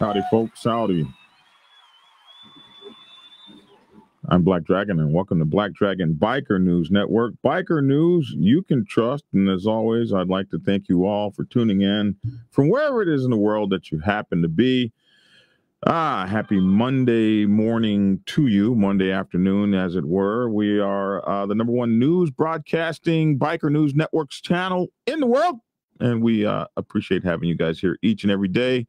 Howdy, folks. Howdy. I'm Black Dragon, and welcome to Black Dragon Biker News Network. Biker news you can trust. And as always, I'd like to thank you all for tuning in from wherever it is in the world that you happen to be. Happy Monday morning to you, Monday afternoon, as it were. We are the number one news broadcasting Biker News Network's channel in the world. And we appreciate having you guys here each and every day.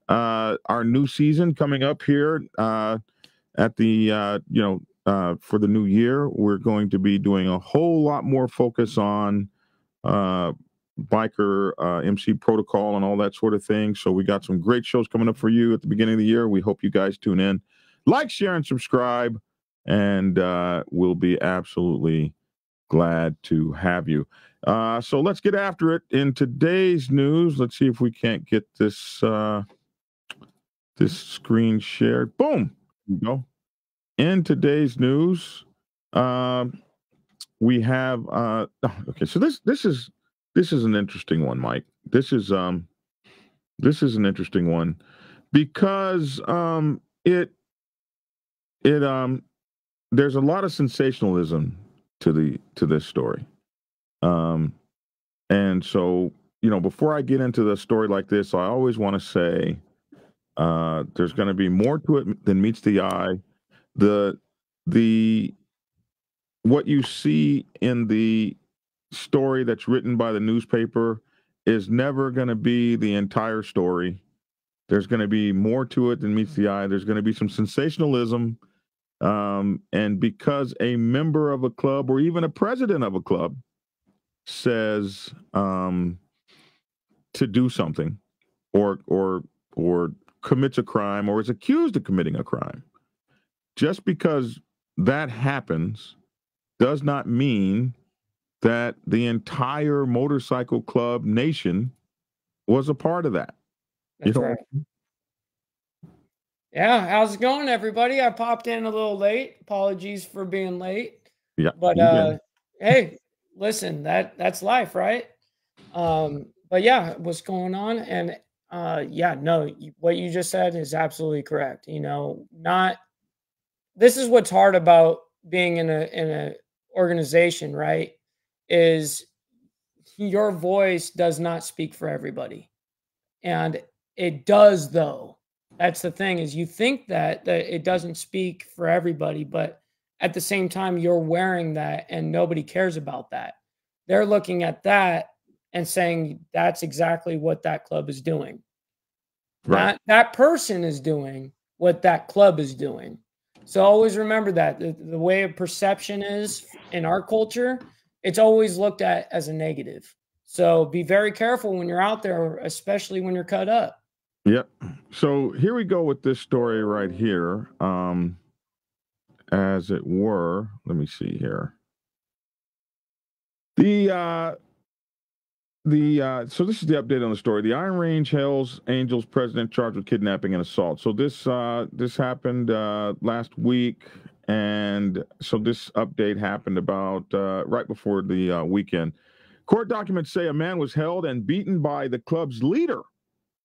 Our new season coming up here at the, for the new year, we're going to be doing a whole lot more focus on biker MC protocol and all that sort of thing. So we got some great shows coming up for you at the beginning of the year. We hope you guys tune in, like, share, and subscribe, and we'll be absolutely glad to have you. So let's get after it. In today's news, let's see if we can't get this this screen shared. Boom. There you go. In today's news, we have okay. So this is an interesting one, Mike. This is an interesting one because there's a lot of sensationalism to this story. And so, before I get into the story like this, I always want to say there's going to be more to it than meets the eye. What you see in the story that's written by the newspaper is never going to be the entire story. There's going to be more to it than meets the eye. There's going to be some sensationalism. And because a member of a club or even a president of a club says to do something or commits a crime or is accused of committing a crime, just because that happens does not mean that the entire motorcycle club nation was a part of that. That's right. Yeah, how's it going, everybody? I popped in a little late. Apologies for being late. Yeah. But hey, listen, that's life, right? But yeah, what's going on? And what you just said is absolutely correct. This is what's hard about being in a organization, right? Is your voice does not speak for everybody. And it does, though. That's the thing, is you think that it doesn't speak for everybody, but at the same time, you're wearing that and nobody cares about that. They're looking at that and saying that's exactly what that club is doing. Right. That person is doing what that club is doing. So always remember that the way of perception is in our culture, it's always looked at as a negative. So be very careful when you're out there, especially when you're cut up. Yep. So here we go with this story right here. As it were, let me see here. So this is the update on the story. The Iron Range Hells Angels president charged with kidnapping and assault. So this happened last week, and so this update happened about right before the weekend. Court documents say a man was held and beaten by the club's leader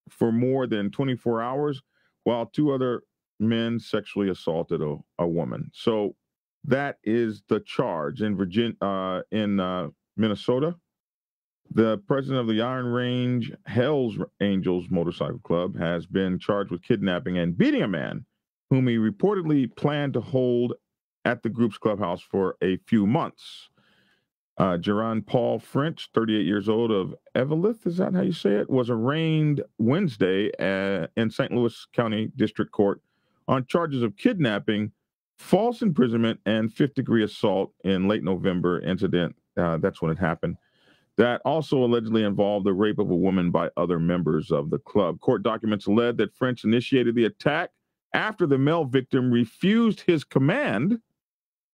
for more than 24 hours, while two other men sexually assaulted a woman. So that is the charge in Minnesota. The president of the Iron Range Hells Angels Motorcycle Club has been charged with kidnapping and beating a man whom he reportedly planned to hold at the group's clubhouse for a few months. Geron Paul French, 38 years old, of Eveleth, is that how you say it, was arraigned Wednesday in St. Louis County District Court on charges of kidnapping, false imprisonment, and fifth-degree assault in late November incident. That's when it happened. That also allegedly involved the rape of a woman by other members of the club. Court documents allege that French initiated the attack after the male victim refused his command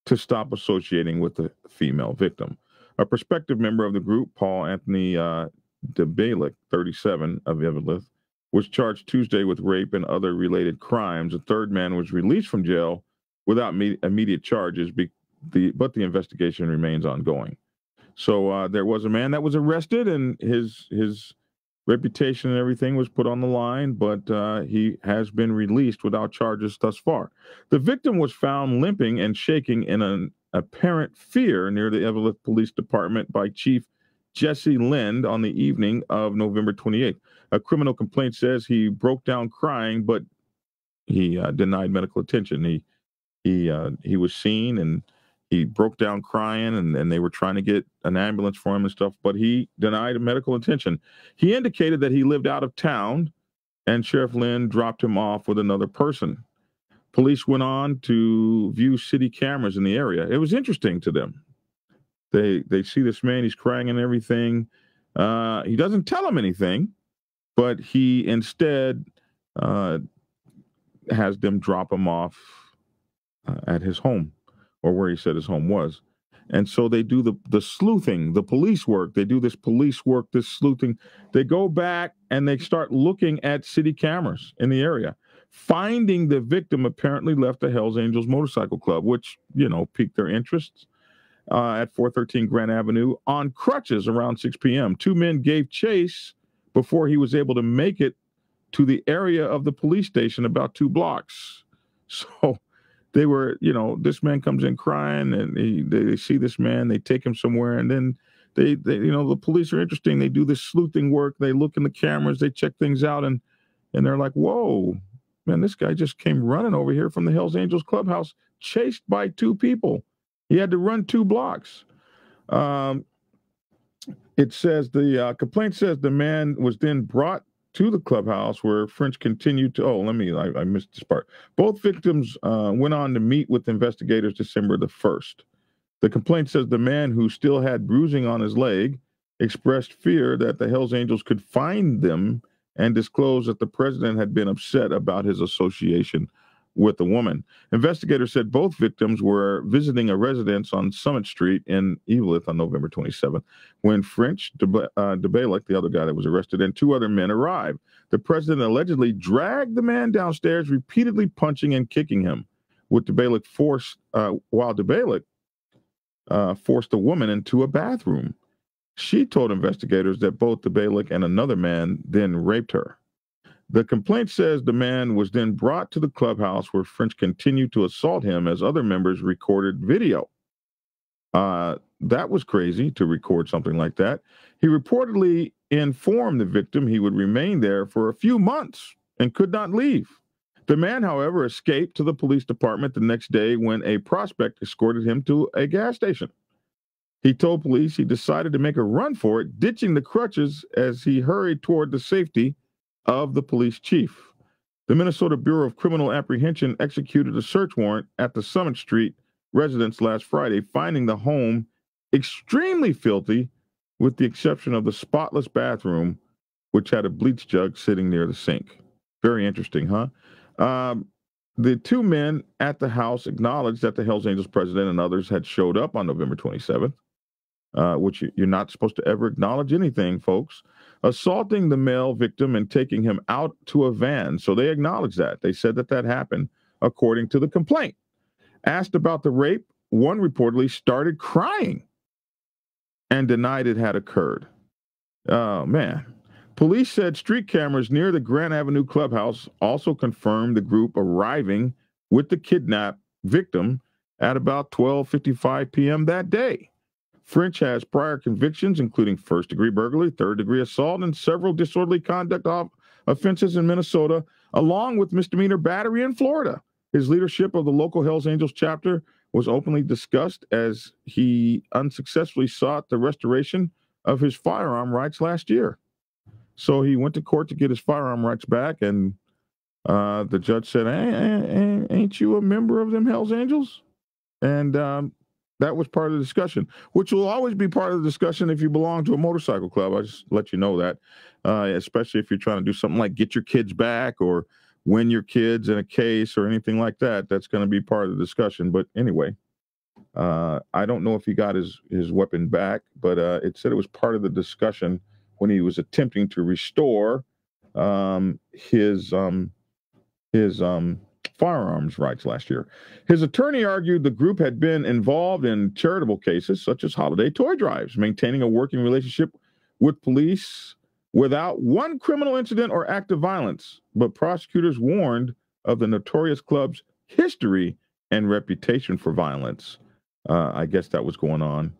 to stop associating with the female victim. A prospective member of the group, Paul Anthony DeBalick, 37, of Eveleth, was charged Tuesday with rape and other related crimes. A third man was released from jail without immediate charges, but the investigation remains ongoing. So there was a man that was arrested, and his reputation and everything was put on the line, but he has been released without charges thus far. The victim was found limping and shaking in an apparent fear near the Evelyn Police Department by Chief Jesse Lind on the evening of November 28th. A criminal complaint says he broke down crying, but he denied medical attention. He was seen and he broke down crying, and they were trying to get an ambulance for him and stuff, but he denied medical attention. He indicated that he lived out of town, and Sheriff Lynn dropped him off with another person. Police went on to view city cameras in the area. It was interesting to them. They see this man, he's crying and everything. He doesn't tell them anything, but he instead has them drop him off at his home, or where he said his home was. And so they do the sleuthing, the police work. They do this police work, this sleuthing. They go back and they start looking at city cameras in the area. Finding the victim apparently left the Hells Angels Motorcycle Club, which, piqued their interests, at 413 Grant Avenue on crutches around 6 p.m. Two men gave chase before he was able to make it to the area of the police station about 2 blocks. So they were, this man comes in crying, and they see this man, they take him somewhere, and then they the police are interesting. They do this sleuthing work. They look in the cameras, they check things out, and they're like, whoa, man, this guy just came running over here from the Hells Angels clubhouse, chased by 2 people. He had to run 2 blocks. It says the complaint says the man was then brought to the clubhouse where French continued to, I missed this part. Both victims went on to meet with investigators December the 1st. The complaint says the man, who still had bruising on his leg, expressed fear that the Hells Angels could find them and disclosed that the president had been upset about his association with the woman. Investigators said both victims were visiting a residence on Summit Street in Evelyn on November 27th when French DeBalick, the other guy that was arrested, and 2 other men arrived. The president allegedly dragged the man downstairs, repeatedly punching and kicking him, while DeBalick forced the woman into a bathroom. She told investigators that both DeBalick and another man then raped her. The complaint says the man was then brought to the clubhouse where French continued to assault him as other members recorded video. That was crazy to record something like that. He reportedly informed the victim he would remain there for a few months and could not leave. The man, however, escaped to the police department the next day when a prospect escorted him to a gas station. He told police he decided to make a run for it, ditching the crutches as he hurried toward the safety of the police chief. The Minnesota Bureau of Criminal Apprehension executed a search warrant at the Summit Street residence last Friday, finding the home extremely filthy, with the exception of the spotless bathroom, which had a bleach jug sitting near the sink. Very interesting, huh? The 2 men at the house acknowledged that the Hells Angels president and others had showed up on November 27th, which you're not supposed to ever acknowledge anything, folks, assaulting the male victim and taking him out to a van. So they acknowledged that. They said that happened, according to the complaint. Asked about the rape, one reportedly started crying and denied it had occurred. Oh, man. Police said street cameras near the Grant Avenue clubhouse also confirmed the group arriving with the kidnapped victim at about 12:55 p.m. that day. French has prior convictions, including first-degree burglary, third-degree assault, and several disorderly conduct offenses in Minnesota, along with misdemeanor battery in Florida. His leadership of the local Hells Angels chapter was openly discussed as he unsuccessfully sought the restoration of his firearm rights last year. So he went to court to get his firearm rights back, and the judge said, ain't you a member of them Hells Angels? And that was part of the discussion, which will always be part of the discussion if you belong to a motorcycle club. I just let you know that, especially if you're trying to do something like get your kids back or win your kids in a case or anything like that. That's going to be part of the discussion. But anyway, I don't know if he got his weapon back, but it said it was part of the discussion when he was attempting to restore his firearms rights last year. His attorney argued the group had been involved in charitable cases such as holiday toy drives, maintaining a working relationship with police without one criminal incident or act of violence, but prosecutors warned of the notorious club's history and reputation for violence. I guess that was going on.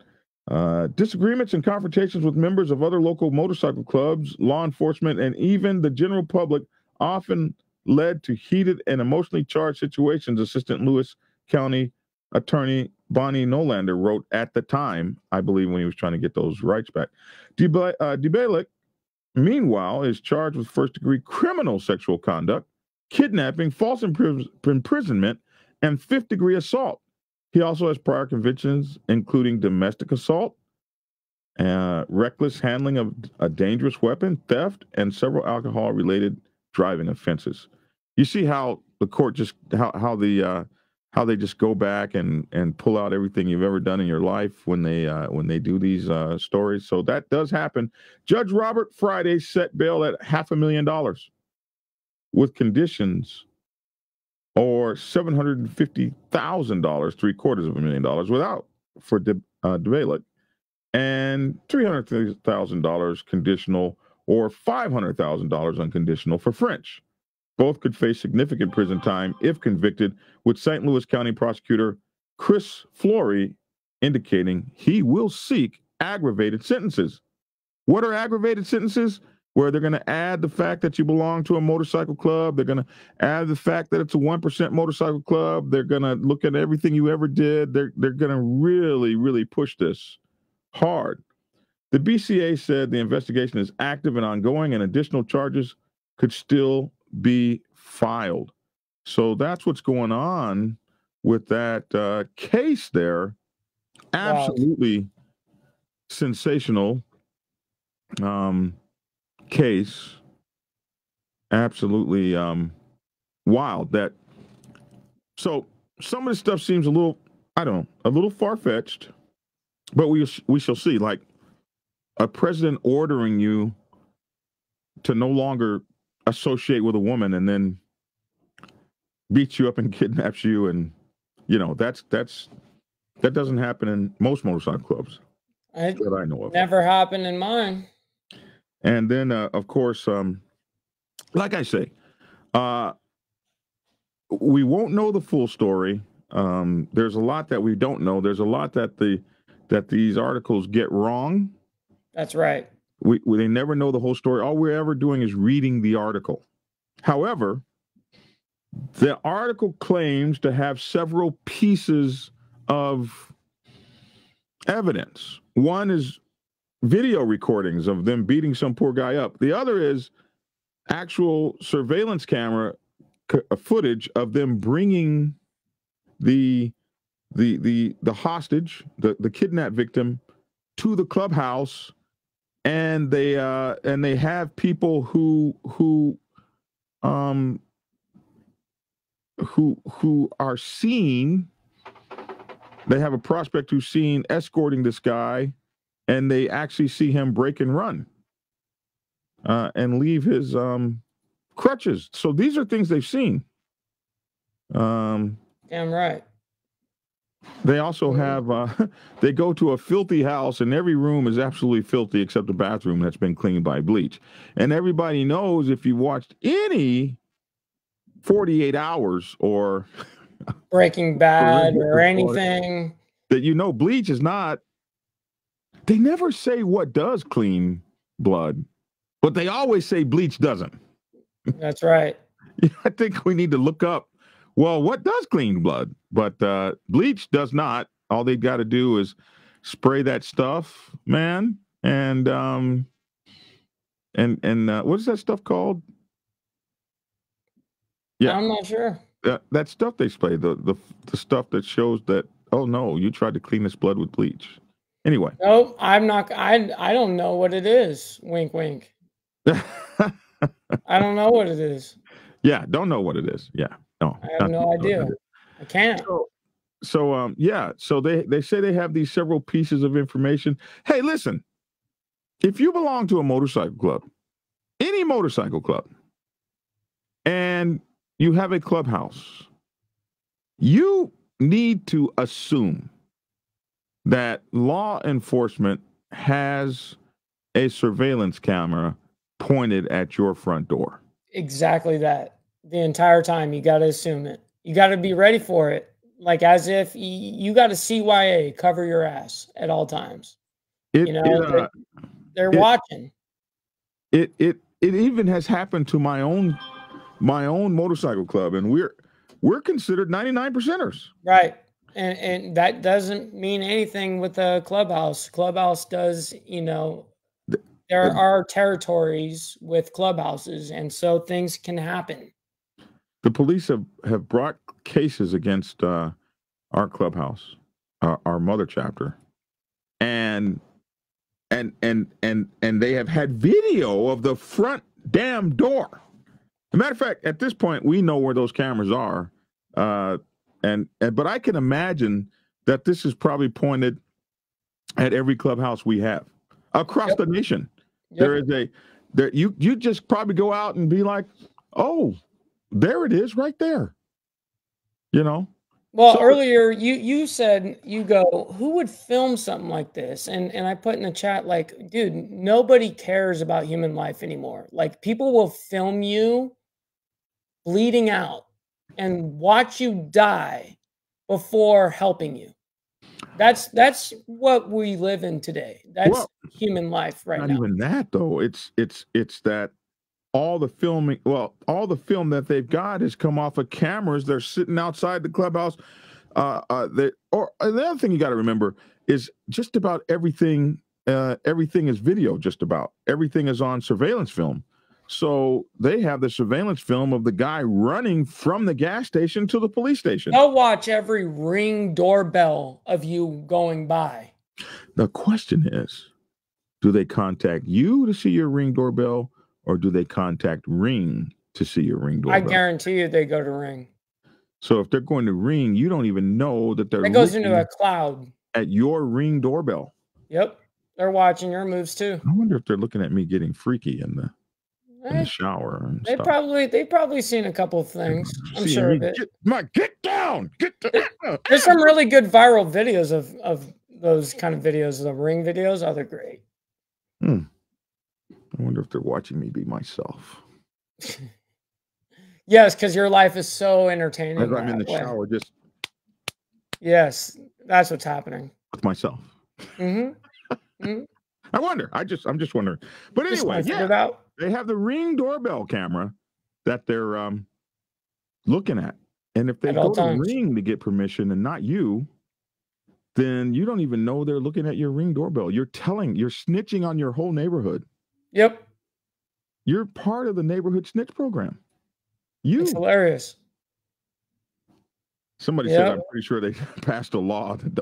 Disagreements and confrontations with members of other local motorcycle clubs, law enforcement, and even the general public often led to heated and emotionally charged situations, Assistant Lewis County Attorney Bonnie Nolander wrote at the time, I believe, when he was trying to get those rights back. Debelic, meanwhile, is charged with first-degree criminal sexual conduct, kidnapping, false imprisonment, and fifth-degree assault. He also has prior convictions, including domestic assault, reckless handling of a dangerous weapon, theft, and several alcohol-related driving offenses. You see how the court just how they just go back and pull out everything you've ever done in your life when they do these stories. So that does happen. Judge Robert Friday set bail at $500,000 with conditions, or $750,000, $750,000 without for Debelic, and $300,000 conditional, or $500,000 unconditional for French. Both could face significant prison time if convicted, with St. Louis County Prosecutor Chris Flory indicating he will seek aggravated sentences. What are aggravated sentences? Where they're going to add the fact that you belong to a motorcycle club. They're going to add the fact that it's a 1% motorcycle club. They're going to look at everything you ever did. They're going to really, really push this hard. The BCA said the investigation is active and ongoing, and additional charges could still be filed. So that's what's going on with that case there. Absolutely sensational case. Absolutely wild. So some of the stuff seems a little, I don't know, a little far-fetched, but we shall see. Like a president ordering you to no longer associate with a woman and then beats you up and kidnaps you, and that doesn't happen in most motorcycle clubs that I know of. Never happened in mine. And then of course, like I say, we won't know the full story. There's a lot that we don't know. There's a lot that these articles get wrong. That's right. They never know the whole story. All we're ever doing is reading the article. However, the article claims to have several pieces of evidence. One is video recordings of them beating some poor guy up. The other is actual surveillance camera footage of them bringing the hostage, the kidnap victim, to the clubhouse, and they have people who are seen. They have a prospect who's seen escorting this guy, and they actually see him break and run and leave his crutches. So these are things they've seen. Damn right. They also have, they go to a filthy house, and every room is absolutely filthy except the bathroom that's been cleaned by bleach. And everybody knows, if you watched any 48 Hours or Breaking Bad or anything, that bleach is not, they never say what does clean blood, but they always say bleach doesn't. That's right. I think we need to look up, well, what does clean blood? But bleach does not. All they've got to do is spray that stuff, man. And what's that stuff called? Yeah, I'm not sure. That stuff they spray, the stuff that shows that, oh no, you tried to clean this blood with bleach. Anyway. No, I'm not. I don't know what it is. Wink, wink. I don't know what it is. Yeah, don't know what it is. Yeah, no, I have no idea. I can't. So they say they have these several pieces of information. Hey, listen, if you belong to a motorcycle club, any motorcycle club, and you have a clubhouse, you need to assume that law enforcement has a surveillance camera pointed at your front door. Exactly that. The entire time, you got to assume it. You got to be ready for it. Like as if you got to CYA, cover your ass at all times. They're watching. It even has happened to my own motorcycle club, and we're considered 99%ers. Right. And that doesn't mean anything with the clubhouse. Clubhouse does, there are territories with clubhouses, and so things can happen. The police have brought cases against our clubhouse, our mother chapter, and they have had video of the front damn door. As a matter of fact, at this point, we know where those cameras are, but I can imagine that this is probably pointed at every clubhouse we have across the nation. Yep. You just probably go out and be like, oh, there it is right there. Well, so, earlier you said, who would film something like this? And I put in the chat, like, dude, nobody cares about human life anymore. Like, people will film you bleeding out and watch you die before helping you. That's what we live in today. That's human life right now. Not even that though. It's that all the film that they've got has come off of cameras. They're sitting outside the clubhouse. The other thing you got to remember is just about everything. Everything is video. Just about everything is on surveillance film. So they have the surveillance film of the guy running from the gas station to the police station. They'll watch every Ring doorbell of you going by. The question is, do they contact you to see your Ring doorbell, or do they contact Ring to see your Ring doorbell? I guarantee you they go to Ring. So if they're going to Ring, you don't even know that they're. It goes into a cloud. At your Ring doorbell. Yep. They're watching your moves too. I wonder if they're looking at me getting freaky in the shower and they've probably seen a couple of things. I'm sure of it. Get down. There's some really good viral videos of those kind of videos, the Ring videos. Oh, they're great. I wonder if they're watching me be myself. Yes, because your life is so entertaining. As I'm in the shower, just. Yes, that's what's happening. With myself. Mm-hmm. I wonder. I'm just wondering. But anyway, they have the Ring doorbell camera that they're looking at. And if they go to Ring to get permission and not you, then you don't even know they're looking at your Ring doorbell. You're snitching on your whole neighborhood. Yep. You're part of the neighborhood snitch program. It's hilarious. Somebody said, I'm pretty sure they passed a law that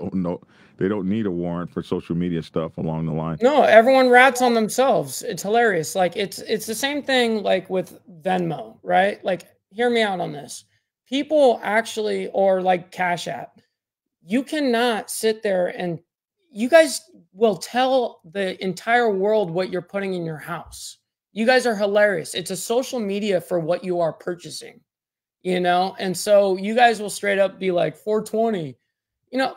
they don't need a warrant for social media stuff along the line. No, everyone rats on themselves. It's hilarious. Like it's the same thing like with Venmo, right? Like, hear me out on this. People actually, or like Cash App, you cannot sit there and you guys will tell the entire world what you're putting in your house. You guys are hilarious. It's a social media for what you are purchasing. And so you guys will straight up be like 420,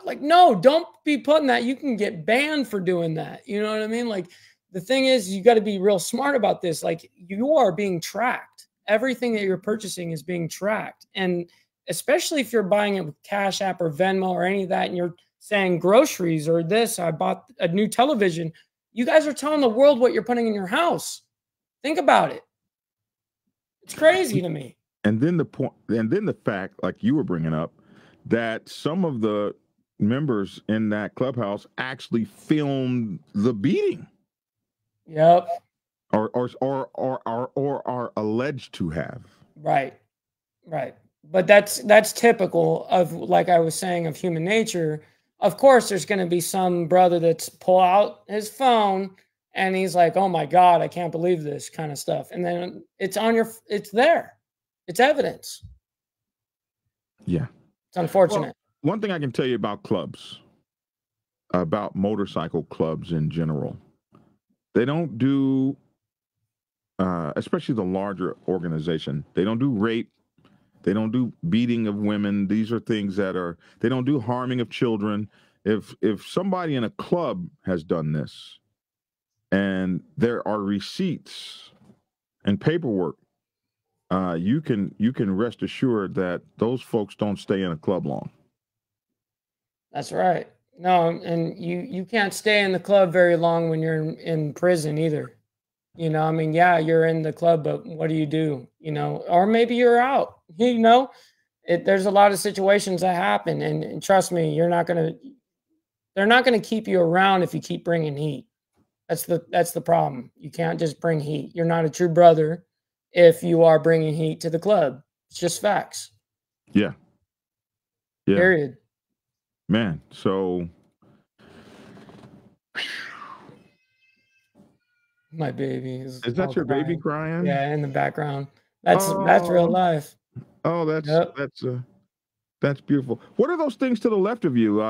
like, no, don't be putting that. You can get banned for doing that. You know what I mean? Like, the thing is, you got to be real smart about this. Like, you are being tracked. Everything that you're purchasing is being tracked. And especially if you're buying it with Cash App or Venmo or any of that, and you're saying groceries or this, I bought a new television. You guys are telling the world what you're putting in your house. Think about it. It's crazy to me. And then the fact, like you were bringing up, that some of the members in that clubhouse actually filmed the beating. Yep. Or are alleged to have. Right. But that's typical of, like I was saying, of human nature. Of course, there's going to be some brother that's pull out his phone and he's like, "Oh my God, I can't believe this," kind of stuff. And then it's there. It's evidence. Yeah. It's unfortunate. Well, one thing I can tell you about clubs, about motorcycle clubs in general, they don't do, especially the larger organization, they don't do rape. They don't do beating of women. These are things they don't do harming of children. If somebody in a club has done this and there are receipts and paperwork, you can rest assured that those folks don't stay in a club long. That's right. No, and you can't stay in the club very long when you're in prison either. You know, I mean, yeah, you're in the club, but what do? You know, or maybe you're out. You know, there's a lot of situations that happen, and trust me, they're not gonna keep you around if you keep bringing heat. That's the problem. You can't just bring heat. You're not a true brother if you are bringing heat to the club. It's just facts. Yeah. Yeah. Period. Man, so my baby is that your crying. baby crying? Yeah, in the background. That's real life. Oh, Yep. that's beautiful. What are those things to the left of you?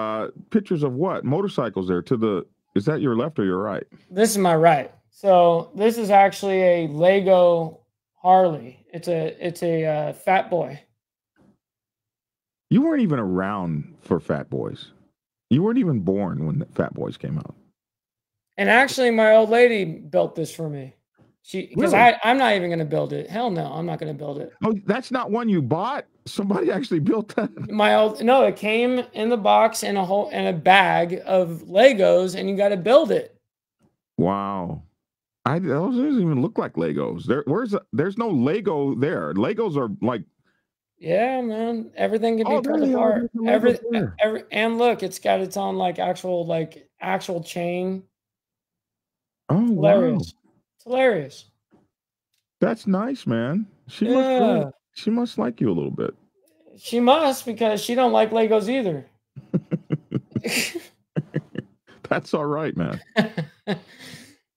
Pictures of what? Motorcycles there is that your left or your right? This is my right. So this is actually a Lego Harley. It's a Fat Boy. You weren't even around for Fat Boys. You weren't even born when the Fat Boys came out. And actually, my old lady built this for me. Because I'm not even going to build it. Hell no, I'm not going to build it. Oh, that's not one you bought? Somebody actually built that? No, it came in the box in a bag of Legos, and you got to build it. Wow. Those doesn't even look like Legos. There's no Lego there. Legos are like. Yeah, man. Everything can be pulled apart. And look, it's got its own actual chain. Oh, it's hilarious. Wow. It's hilarious. That's nice, man. She must like you a little bit. She must, because she don't like Legos either. That's all right, man.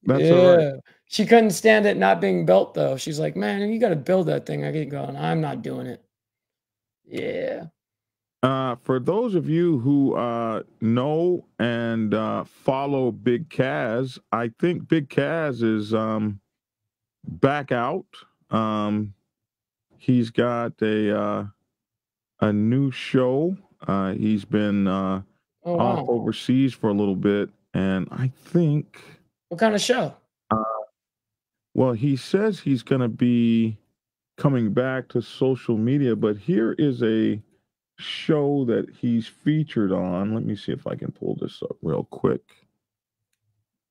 That's all right. She couldn't stand it not being built, though. She's like, man, you got to build that thing. I get going. I'm not doing it. Yeah. For those of you who know and follow Big Kaz, I think Big Kaz is back out. He's got a new show. He's been off overseas for a little bit, and I think. What kind of show? Well, he says he's going to be coming back to social media, but here is a show that he's featured on. Let me see if I can pull this up real quick.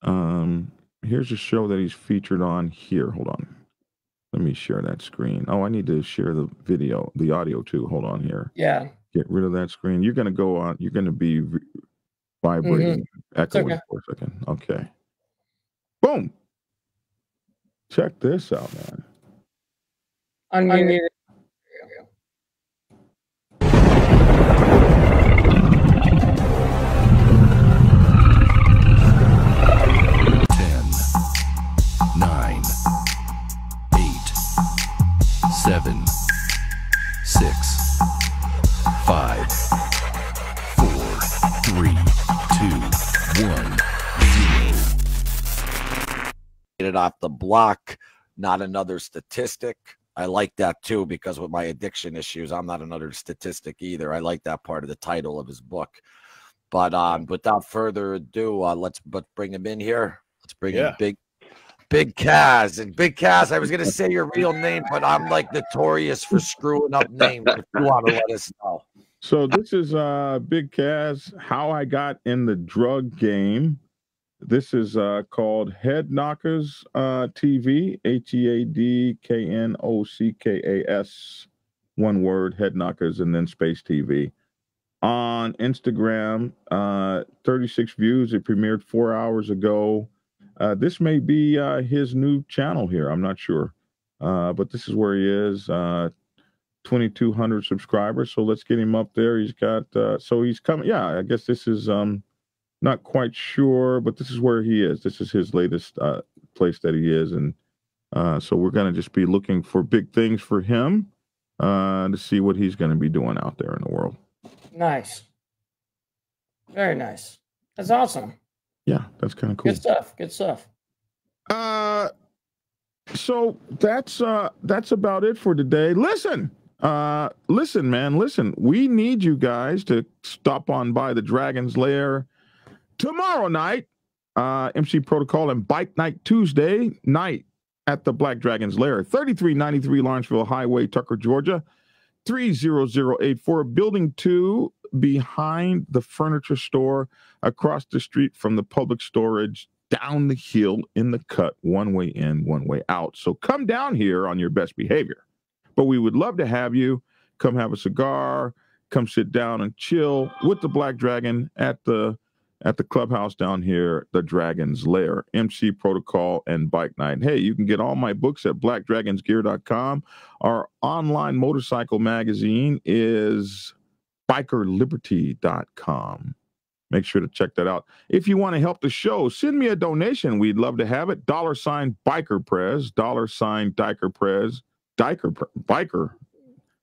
Here's a show that he's featured on here. Hold on. Let me share that screen. Oh, I need to share the audio too. Hold on here. Yeah. Get rid of that screen. You're going to go on. You're going to be vibrating, echoing for a second. Okay. Boom. Check this out, man. Unmuted. 7, 6, 5, 4, 3, 2, 1, 0. Get it off the block. Not another statistic. I like that too, because with my addiction issues, I'm not another statistic either. I like that part of the title of his book. But without further ado, let's bring him in here. Let's bring in Big Kaz. And Big Kaz, I was going to say your real name, but I'm like notorious for screwing up names. If you want to let us know. So this is Big Kaz, how I got in the drug game. This is called Head Knockers TV, HEADKNOCKAS, one word, Head Knockers, and then space TV. On Instagram, 36 views. It premiered 4 hours ago. This may be his new channel here. I'm not sure. But this is where he is. 2,200 subscribers. So let's get him up there. He's got, so he's coming. Yeah, I guess this is, not quite sure, but this is where he is. This is his latest place that he is. And so we're going to just be looking for big things for him to see what he's going to be doing out there in the world. Nice. Very nice. That's awesome. Yeah, that's kind of cool. Good stuff. Good stuff. So that's about it for today. Listen, man. We need you guys to stop on by the Dragon's Lair tomorrow night. MC Protocol and Bike Night Tuesday night at the Black Dragon's Lair, 3393 Lawrenceville Highway, Tucker, Georgia, 30084, Building 2, behind the furniture store, across the street from the public storage, down the hill in the cut, one way in, one way out. So come down here on your best behavior. But we would love to have you come have a cigar, come sit down and chill with the Black Dragon at the clubhouse down here, the Dragon's Lair, MC Protocol and Bike Night. Hey, you can get all my books at blackdragonsgear.com. Our online motorcycle magazine is bikerliberty.com. Make sure to check that out. If you want to help the show, send me a donation. We'd love to have it. $, BikerPrez, $, DikerPrez, Biker.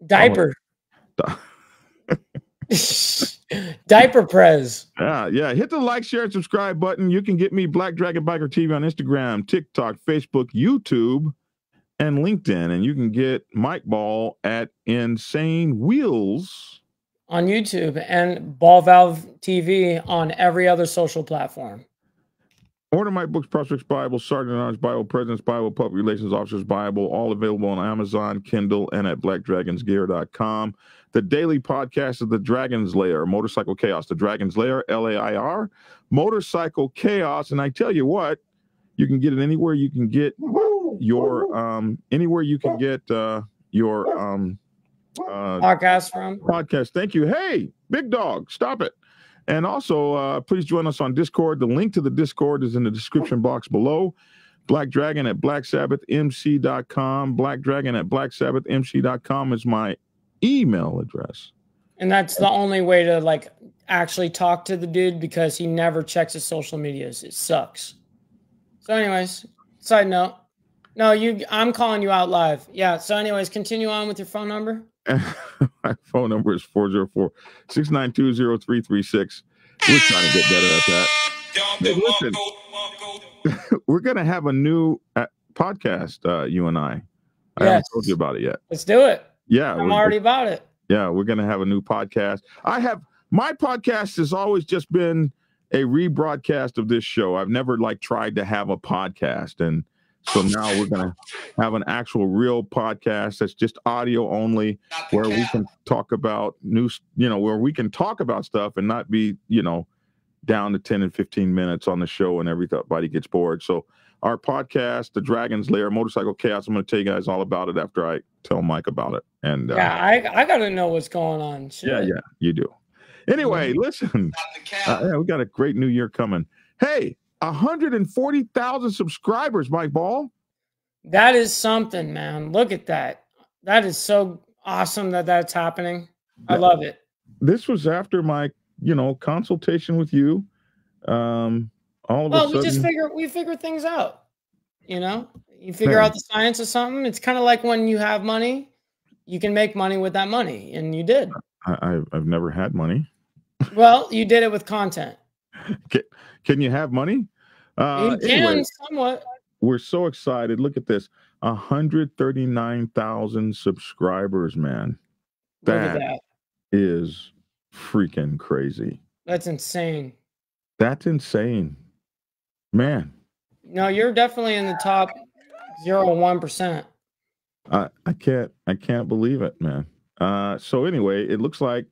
Diaper. Diaper Prez. Yeah. Hit the like, share, and subscribe button. You can get me Black Dragon Biker TV on Instagram, TikTok, Facebook, YouTube, and LinkedIn. And you can get Mike Ball at Insane Wheels on YouTube and Ball Valve TV on every other social platform. Order my books, Prospects Bible, Sergeant Arms Bible, President's Bible, Public Relations Officer's Bible, all available on Amazon, Kindle, and at blackdragonsgear.com. The daily podcast of the Dragon's Lair, Motorcycle Chaos, the Dragon's Lair, LAIR, Motorcycle Chaos. And I tell you what, you can get it anywhere you can get your podcast from. Podcast. Thank you. Hey, big dog, stop it. And also, please join us on Discord. The link to the Discord is in the description box below. Black Dragon at blacksabbathmc.com. Black Dragon at blacksabbathmc.com is my email address. And that's the only way to like actually talk to the dude, because he never checks his social medias. It sucks. So anyways, side note. No, I'm calling you out live. Yeah. So anyways, continue on with your phone number. My phone number is 404-692-0336. We're trying to get better at that. Hey, listen, we're going to have a new podcast, you and I. I haven't told you about it yet. Let's do it. Yeah. I'm already about it. Yeah, we're going to have a new podcast. My podcast has always just been a rebroadcast of this show. I've never tried to have a podcast. And so now we're going to have an actual real podcast that's just audio only, where we can talk about where we can talk about stuff and not be, down to 10 and 15 minutes on the show and everybody gets bored. So our podcast, The Dragon's Lair, Motorcycle Chaos, I'm going to tell you guys all about it after I tell Mike about it. And I got to know what's going on. Shit. Yeah, you do. Anyway, listen, we got a great new year coming. Hey, 140,000 subscribers, Mike Ball. That is something, man. Look at that. That is so awesome that that's happening. I love it. This was after my, consultation with you. All of a sudden, we figure things out. You figure out the science of something. It's kind of like when you have money, you can make money with that money, and you did. I've never had money. Well, you did it with content. Can you have money? You can somewhat. We're so excited. Look at this. 139,000 subscribers, man. That is freaking crazy. That's insane. That's insane. Man. No, you're definitely in the top 0.1%. I can't believe it, man. So anyway, it looks like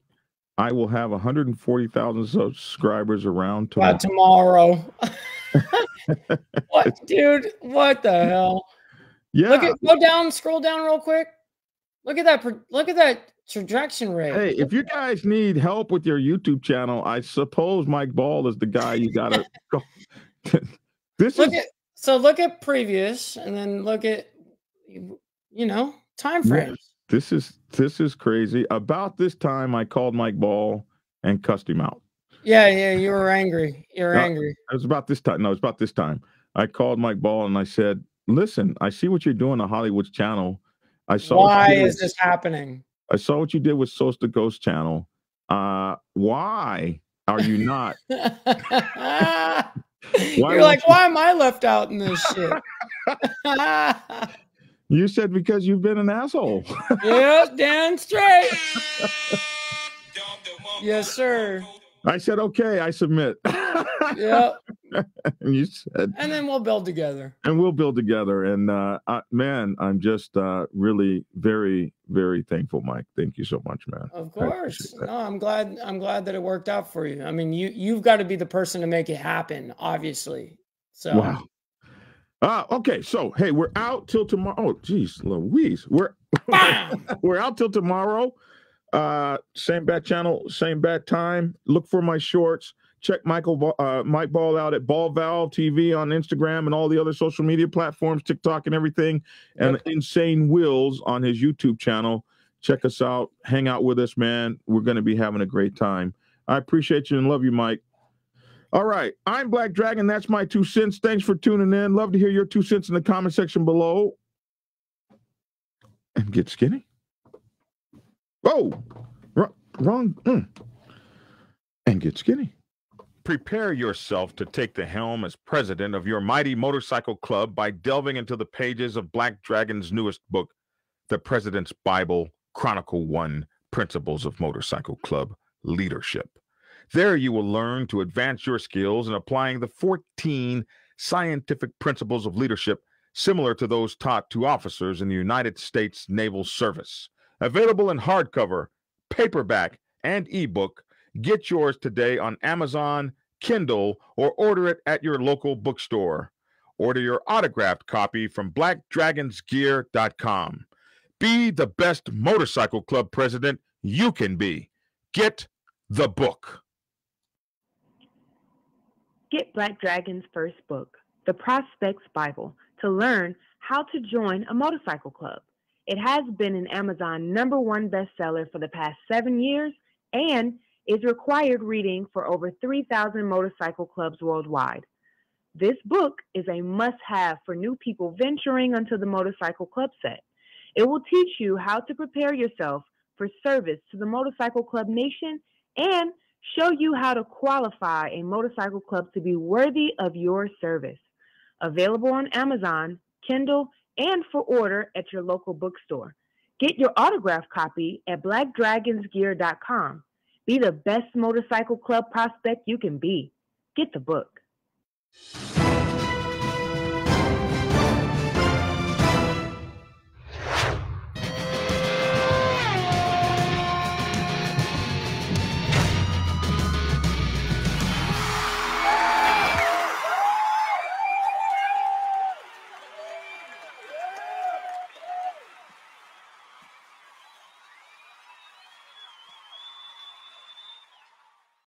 I will have 140,000 subscribers around tomorrow. What, dude? What the hell? Yeah. Scroll down real quick. Look at that trajectory rate. Hey, if you guys need help with your YouTube channel, I suppose Mike Ball is the guy you gotta go. Look at previous, and then look at time frames. This is crazy. About this time, I called Mike Ball and cussed him out. Yeah, you were angry. Angry. It was about this time. No, it's about this time. I called Mike Ball and I said, "Listen, I see what you're doing on Hollywood's channel. Why is this happening? I saw what you did with Source the Ghost channel. Why are you not?" You're like, why am I left out in this shit? You said because you've been an asshole. Yeah, damn straight. Yes, sir. I said, okay, I submit. Yeah. And you said, and then we'll build together. And we'll build together. And man, I'm just really very, very thankful, Mike. Thank you so much, man. Of course. No, I'm glad that it worked out for you. I mean, you've got to be the person to make it happen, obviously. So wow. Okay, so hey, we're out till tomorrow. Oh, geez, Louise, we're out till tomorrow. Same bat channel, same bat time. Look for my shorts. Check Mike Ball out at Ball Valve TV on Instagram and all the other social media platforms, TikTok and everything, and Insane Wills on his YouTube channel. Check us out. Hang out with us, man. We're going to be having a great time. I appreciate you and love you, Mike. All right. I'm Black Dragon. That's my 2 cents. Thanks for tuning in. Love to hear your 2 cents in the comment section below. And get skinny. Oh, wrong. And get skinny. Prepare yourself to take the helm as president of your mighty motorcycle club by delving into the pages of Black Dragon's newest book, The President's Bible, Chronicle 1, Principles of Motorcycle Club Leadership. There you will learn to advance your skills in applying the 14 scientific principles of leadership similar to those taught to officers in the United States Naval Service. Available in hardcover, paperback, and ebook. Get yours today on Amazon, Kindle, or order it at your local bookstore. Order your autographed copy from blackdragonsgear.com. Be the best motorcycle club president you can be. Get the book. Get Black Dragon's first book, The Prospect's Bible, to learn how to join a motorcycle club. It has been an Amazon #1 bestseller for the past 7 years and is required reading for over 3,000 motorcycle clubs worldwide. This book is a must-have for new people venturing onto the motorcycle club set. It will teach you how to prepare yourself for service to the motorcycle club nation and show you how to qualify a motorcycle club to be worthy of your service. Available on Amazon, Kindle, and for order at your local bookstore. Get your autographed copy at blackdragonsgear.com. Be the best motorcycle club prospect you can be. Get the book.